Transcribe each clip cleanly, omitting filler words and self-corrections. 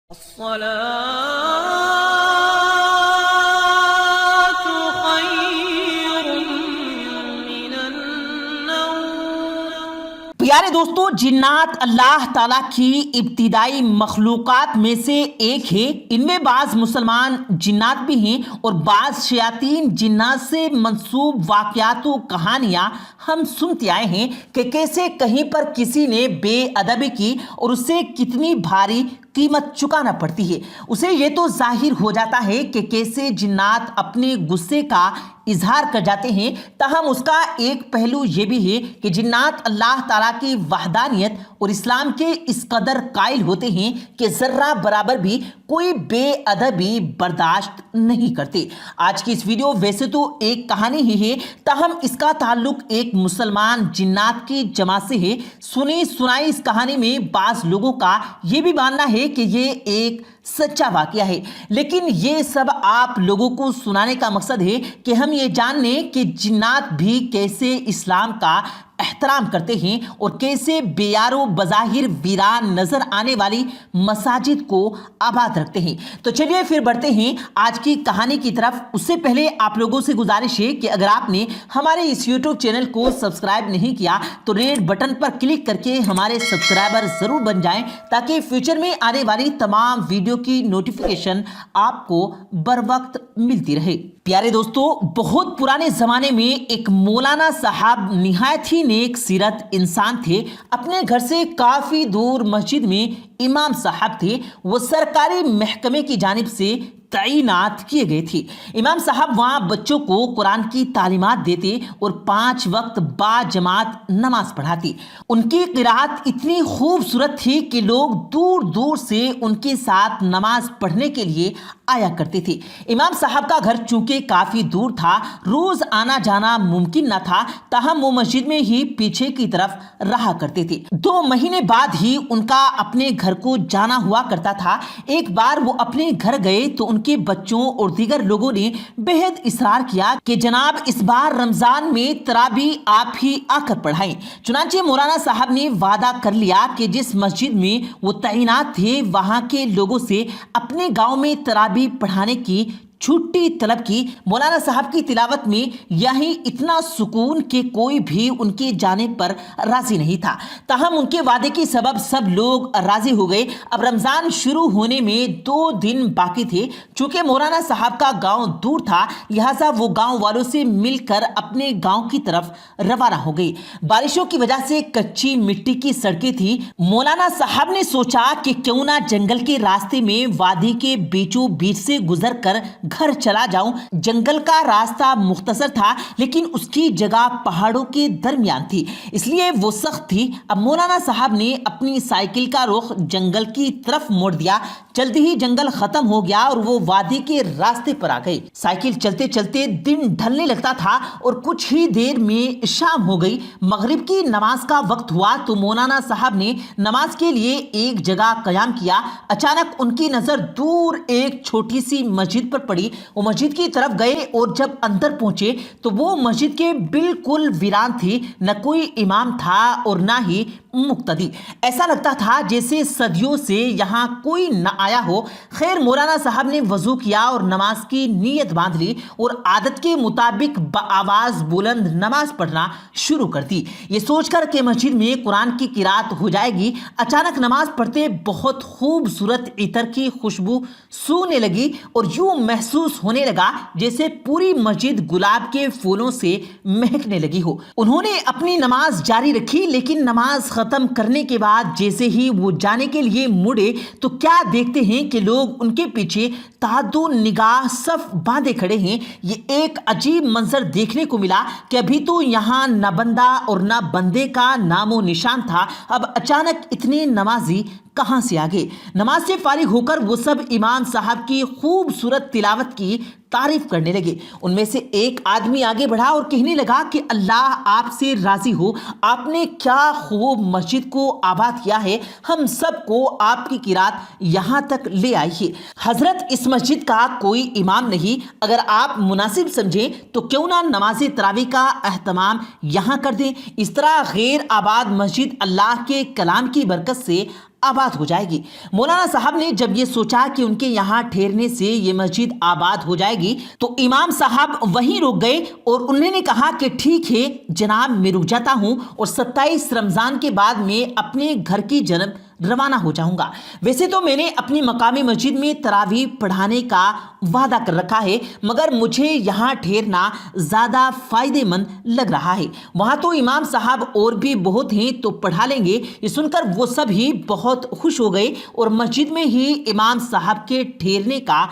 الصلاة خير من النوم۔ پیارے دوستو، جنات اللہ تعالیٰ کی ابتدائی مخلوقات میں سے ایک ہے۔ ان میں بعض مسلمان جنات بھی ہیں اور بعض شیاطین جنات سے منسوب واقعات و کہانیاں ہم سنتے آئے ہیں کہ کیسے کہیں پر کسی نے بے ادبی کی اور اسے کتنی بھاری قیمت چکانا پڑتی ہے۔ اسے یہ تو ظاہر ہو جاتا ہے کہ کیسے جنات اپنے غصے کا اظہار کر جاتے ہیں، تاہم اس کا ایک پہلو یہ بھی ہے کہ جنات اللہ تعالیٰ کی وحدانیت اور اسلام کے اس قدر قائل ہوتے ہیں کہ ذرہ برابر بھی کوئی بے ادبی برداشت نہیں کرتے۔ آج کی اس ویڈیو ویسے تو ایک کہانی ہی ہے، تاہم اس کا تعلق ایک مسلمان جنات کی جماعت سے ہے۔ سنی سنائی اس کہانی میں بعض لوگوں کا یہ بھی ماننا ہے کہ یہ ایک سچا واقعہ ہے، لیکن یہ سب آپ لوگوں کو سنانے کا مقصد ہے کہ ہم یہ جان لیں کہ جنات بھی کیسے اسلام کا احترام کرتے ہیں اور کیسے بے یار و بظاہر ویران نظر آنے والی مساجد کو آباد رکھتے ہیں۔ تو چلیے پھر بڑھتے ہیں آج کی کہانی کی طرف۔ اس سے پہلے آپ لوگوں سے گزارش ہے کہ اگر آپ نے ہمارے اس یوٹیوب چینل کو سبسکرائب نہیں کیا تو ریڈ بٹن پر کلک کر کے ہمارے سبسکرائبر ضرور بن جائیں، تاکہ فیوچر میں آنے والی تمام ویڈیو کی نوٹیفیکیشن آپ کو بر وقت ملتی رہے۔ پیارے دوستو، بہت پرانے زمانے میں ایک مولانا صاحب نہایت ہی نیک سیرت انسان تھے۔ اپنے گھر سے کافی دور مسجد میں امام صاحب تھے۔ وہ سرکاری محکمے کی جانب سے تعینات کیے گئے تھے۔ امام صاحب وہاں بچوں کو قرآن کی تعلیمات دیتے اور 5 وقت با جماعت نماز پڑھاتے۔ ان کی قرات اتنی خوبصورت تھی کہ لوگ دور دور سے ان کے ساتھ نماز پڑھنے کے لیے آیا کرتے تھے۔ امام صاحب کا گھر چونکہ کافی دور تھا، روز آنا جانا ممکن نہ تھا، تاہم وہ مسجد میں ہی پیچھے کی طرف رہا کرتے تھے۔ 2 مہینے بعد ہی ان کا اپنے گھر کو جانا ہوا کرتا تھا۔ ایک بار وہ اپنے گھر گئے تو ان کے بچوں اور دیگر لوگوں نے بہت اصرار کیا کہ جناب اس بار رمضان میں تراویح آپ ہی آ کر پڑھائیں۔ چنانچہ مولانا صاحب نے وعدہ کر لیا کہ جس مسجد میں وہ تعینات تھے وہاں کے لوگوں سے اپنے گاؤں میں تراویح پڑھانے کی چھٹی طلب کی۔ مولانا صاحب کی تلاوت میں یہی اتنا سکون کہ کوئی بھی ان کے جانے پر راضی نہیں تھا، تاہم ان کے وعدے کے سبب سب لوگ راضی ہو گئے۔ اب رمضان شروع ہونے میں 2 دن باقی تھے۔ چونکہ مولانا صاحب کا گاؤں دور تھا، لہٰذا وہ گاؤں والوں سے مل کر اپنے گاؤں کی طرف روانہ ہو گئی۔ بارشوں کی وجہ سے کچی مٹی کی سڑکیں تھیں۔ مولانا صاحب نے سوچا کہ کیوں نہ جنگل کے راستے میں وادی کے بیچوں بیچ سے گزر کر گھر چلا جاؤں۔ جنگل کا راستہ مختصر تھا، لیکن اس کی جگہ پہاڑوں کے درمیان تھی، اس لیے وہ سخت تھی۔ اب مولانا صاحب نے اپنی سائیکل کا رخ جنگل کی طرف موڑ دیا۔ جلدی ہی جنگل ختم ہو گیا اور وہ وادی کے راستے پر آ گئے۔ سائیکل چلتے چلتے دن ڈھلنے لگتا تھا اور کچھ ہی دیر میں شام ہو گئی۔ مغرب کی نماز کا وقت ہوا تو مولانا صاحب نے نماز کے لیے ایک جگہ قیام کیا۔ اچانک ان کی نظر دور ایک چھوٹی سی مسجد پر پڑی۔ وہ مسجد کی طرف گئے اور جب اندر پہنچے تو وہ مسجد کے بالکل ویران تھی، نہ کوئی امام تھا اور نہ ہی مقتدی۔ ایسا لگتا تھا جیسے صدیوں سے یہاں کوئی نہ آیا ہو۔ خیر، مولانا صاحب نے وضو کیا اور نماز کی نیت باندھ لی اور عادت کے مطابق بآواز بلند نماز پڑھنا شروع کر دی، یہ سوچ کر کہ مسجد میں قرآن کی قرات ہو جائے گی۔ اچانک نماز پڑھتے بہت خوبصورت عطر کی خوشبو سونے لگی اور یوں محسوس ہونے لگا جیسے پوری مسجد گلاب کے پھولوں سے مہکنے لگی ہو۔ انہوں نے اپنی نماز جاری رکھی، لیکن نماز ختم کرنے کے بعد جیسے ہی وہ جانے کے لیے مڑے تو کیا دیکھتے ہیں کہ لوگ ان کے پیچھے تعدد نگاہ صف باندھے کھڑے ہیں۔ یہ ایک عجیب منظر دیکھنے کو ملا کہ ابھی تو یہاں نہ بندہ اور نہ بندے کا نام و نشان تھا۔ اب اچانک اتنے نمازی کہاں سے آ گئے؟ نماز سے فارغ ہو کر وہ سب امام صاحب کی خوبصورت تلاوت کی تعریف کرنے لگے۔ ان میں سے ایک آدمی آگے بڑھا اور کہنے لگا کہ اللہ آپ سے راضی ہو، آپ نے کیا خوب مسجد کو آباد کیا ہے، ہم سب کو آپ کی قرات یہاں تک لے آئی ہے۔ حضرت اس مسجد کا کوئی امام نہیں، اگر آپ مناسب سمجھیں تو کیوں نہ نماز تراویح کا اہتمام یہاں کر دیں۔ اس طرح غیر آباد مسجد اللہ کے کلام کی برکت سے آباد ہو جائے گی۔ مولانا صاحب نے جب یہ سوچا کہ ان کے یہاں ٹھہرنے سے یہ مسجد آباد ہو جائے گی تو امام صاحب وہیں رک گئے اور انہوں نے کہا کہ ٹھیک ہے جناب، میں رک جاتا ہوں اور 27 رمضان کے بعد میں اپنے گھر کی جانب روانہ ہو جاؤں گا۔ ویسے تو میں نے اپنی مقامی مسجد میں تراویح پڑھانے کا وعدہ کر رکھا ہے، مگر مجھے یہاں ٹھہرنا زیادہ فائدے مند لگ رہا ہے۔ وہاں تو امام صاحب اور بھی بہت ہیں تو پڑھا لیں گے۔ یہ سن کر وہ سب ہی بہت خوش ہو گئے اور مسجد میں ہی امام صاحب کے ٹھہرنے کا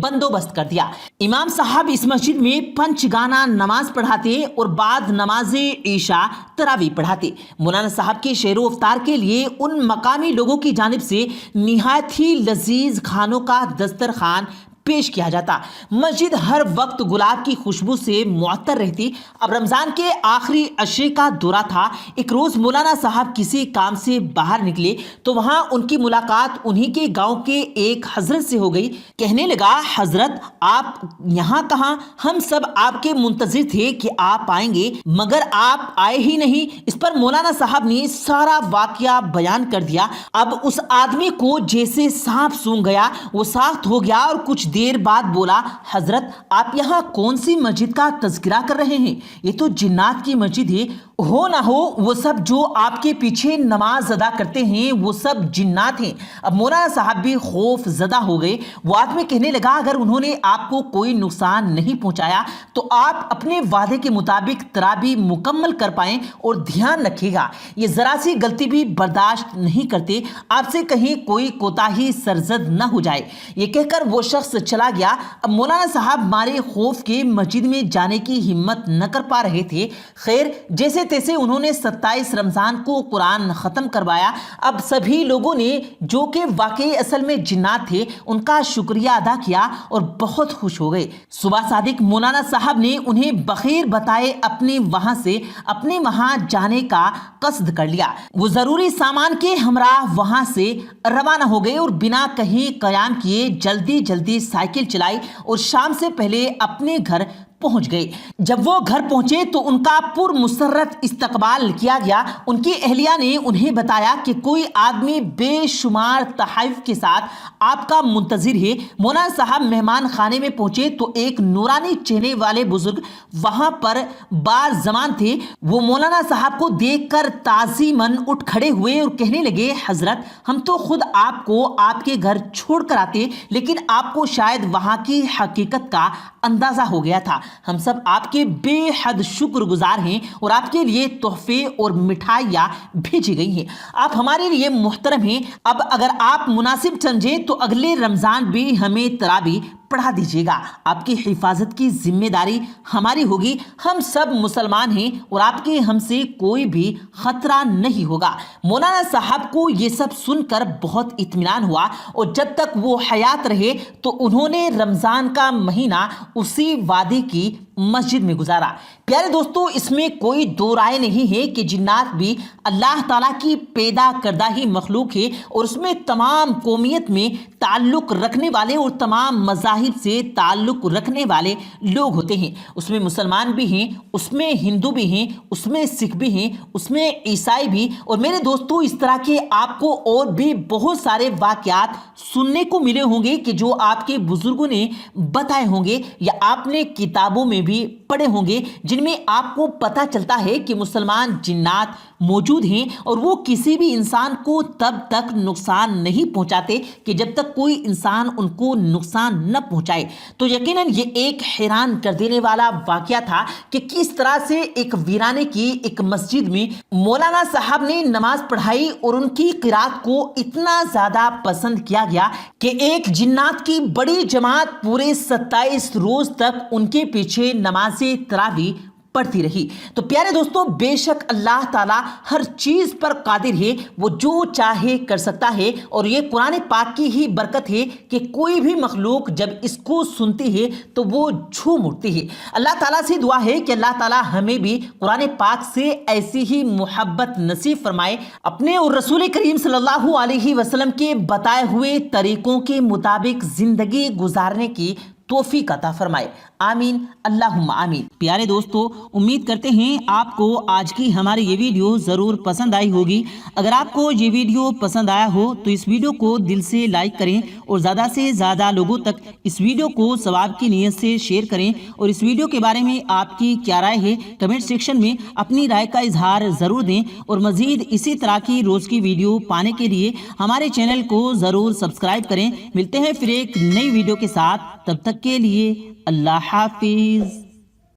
بندوبست کر دیا۔ امام صاحب اس مسجد میں 5 گانا نماز پڑھاتے اور بعد نماز عشاء تراویح پڑھاتے۔ مولانا صاحب کے شعر و افطار کے لیے ان مقامی لوگوں کی جانب سے نہایت ہی لذیذ کھانوں کا دسترخوان پیش کیا جاتا۔ مسجد ہر وقت گلاب کی خوشبو سے معطر رہتی۔ اب رمضان کے آخری عشرے کا دورہ تھا۔ ایک روز مولانا صاحب کسی کام سے باہر نکلے تو وہاں ان کی ملاقات انہی کے گاؤں کے ایک حضرت سے ہو گئی۔ کہنے لگا، حضرت آپ یہاں کہاں؟ ہم سب آپ کے منتظر تھے کہ آپ آئیں گے مگر آپ آئے ہی نہیں۔ اس پر مولانا صاحب نے سارا واقعہ بیان کر دیا۔ اب اس آدمی کو جیسے سانپ سونگھ گیا، وہ ساخت ہو گیا اور کچھ دیر بعد بولا، حضرت آپ یہاں کون سی مسجد کا تذکرہ کر رہے ہیں؟ یہ تو جنات کی مسجد ہے۔ ہو نہ ہو وہ سب جو آپ کے پیچھے نماز ادا کرتے ہیں وہ سب جنات ہیں۔ اب مولانا صاحب بھی خوف زدہ ہو گئے۔ وہ آدمی کہنے لگا، اگر انہوں نے آپ کو کوئی نقصان نہیں پہنچایا تو آپ اپنے وعدے کے مطابق تراویح مکمل کر پائیں اور دھیان رکھیے گا، یہ ذرا سی غلطی بھی برداشت نہیں کرتے، آپ سے کہیں کوئی کوتاہی سرزد نہ ہو جائے۔ یہ کہہ کر وہ شخص چلا گیا۔ اب مولانا صاحب مارے خوف کے مسجد میں جانے کی ہمت نہ کر پا رہے تھے۔ خیر جیسے تیسے انہوں نے 27 رمضان کو قرآن ختم کروایا۔ اب سبھی لوگوں نے جو کہ واقعی اصل میں جنات تھے ان کا شکریہ ادا کیا اور بہت خوش ہو گئے۔ صبح صادق مولانا صاحب نے انہیں بخیر بتائے اپنے وہاں جانے کا قصد کر لیا۔ وہ ضروری سامان کے ہمراہ وہاں سے روانہ ہو گئے اور بنا کہیں قیام کیے جلدی سائیکل چلائی اور شام سے پہلے اپنے گھر پہنچ گئے۔ جب وہ گھر پہنچے تو ان کا پرمسرت استقبال کیا گیا۔ ان کی اہلیہ نے انہیں بتایا کہ کوئی آدمی بے شمار تحائف کے ساتھ آپ کا منتظر ہے۔ مولانا صاحب مہمان خانے میں پہنچے تو ایک نورانی چہرے والے بزرگ وہاں پر بار زمان تھے۔ وہ مولانا صاحب کو دیکھ کر تعظیماً اٹھ کھڑے ہوئے اور کہنے لگے، حضرت ہم تو خود آپ کو آپ کے گھر چھوڑ کر آتے، لیکن آپ کو شاید وہاں کی حقیقت کا اندازہ ہو گیا تھا۔ ہم سب آپ کے بے حد شکر گزار ہیں اور آپ کے لیے تحفے اور مٹھائیاں بھیجی گئی ہیں۔ آپ ہمارے لیے محترم ہیں۔ اب اگر آپ مناسب سمجھیں تو اگلے رمضان بھی ہمیں تراویح پڑھا دیجیے گا۔ آپ کی حفاظت کی ذمہ داری ہماری ہوگی۔ ہم سب مسلمان ہیں اور آپ کے ہم سے کوئی بھی خطرہ نہیں ہوگا۔ مولانا صاحب کو یہ سب سن کر بہت اطمینان ہوا اور جب تک وہ حیات رہے تو انہوں نے رمضان کا مہینہ اسی وادی کی مسجد میں گزارا۔ پیارے دوستو، اس میں کوئی دو رائے نہیں ہے کہ جنات بھی اللہ تعالیٰ کی پیدا کردہ ہی مخلوق ہے اور اس میں تمام قومیت میں تعلق رکھنے والے اور تمام مذاہب سے تعلق رکھنے والے لوگ ہوتے ہیں۔ اس میں مسلمان بھی ہیں، اس میں ہندو بھی ہیں، اس میں سکھ بھی ہیں، اس میں عیسائی بھی۔ اور میرے دوستو، اس طرح کے آپ کو اور بھی بہت سارے واقعات سننے کو ملے ہوں گے کہ جو آپ کے بزرگوں نے بتائے ہوں گے یا آپ نے کتابوں میں بھی پڑھے ہوں گے، جن میں آپ کو پتہ چلتا ہے کہ مسلمان جنات موجود ہیں اور وہ کسی بھی انسان کو تب تک نقصان نہیں پہنچاتے کہ جب تک کوئی انسان ان کو نقصان نہ پہنچائے۔ تو یقیناً یہ ایک حیران کر دینے والا واقعہ تھا کہ کس طرح سے ایک ویرانے کی ایک مسجد میں مولانا صاحب نے نماز پڑھائی اور ان کی قرات کو اتنا زیادہ پسند کیا گیا کہ ایک جنات کی بڑی جماعت پورے 27 روز تک ان کے پیچھے نماز تراویح پڑھتی رہی۔ تو پیارے دوستو، بے شک اللہ تعالیٰ ہر چیز پر قادر ہے، وہ جو چاہے کر سکتا ہے، اور یہ قرآن پاک کی ہی برکت ہے کہ کوئی بھی مخلوق جب اس کو سنتی ہے تو وہ جھوم اٹھتی ہے۔ اللہ تعالیٰ سے دعا ہے کہ اللہ تعالیٰ ہمیں بھی قرآن پاک سے ایسی ہی محبت نصیب فرمائے، اپنے اور رسول کریم صلی اللہ علیہ وسلم کے بتائے ہوئے طریقوں کے مطابق زندگی گزارنے کی توفیق عطا فرمائے، آمین اللہم آمین۔ پیارے دوستو، امید کرتے ہیں آپ کو آج کی ہماری یہ ویڈیو ضرور پسند آئی ہوگی۔ اگر آپ کو یہ ویڈیو پسند آیا ہو تو اس ویڈیو کو دل سے لائک کریں اور زیادہ سے زیادہ لوگوں تک اس ویڈیو کو ثواب کی نیت سے شیئر کریں، اور اس ویڈیو کے بارے میں آپ کی کیا رائے ہے کمنٹ سیکشن میں اپنی رائے کا اظہار ضرور دیں، اور مزید اسی طرح کی روز کی ویڈیو پانے کے لیے ہمارے چینل کو ضرور سبسکرائب کریں۔ ملتے ہیں پھر ایک نئی ویڈیو کے ساتھ، تب تک کے لیے اللہ حافظ۔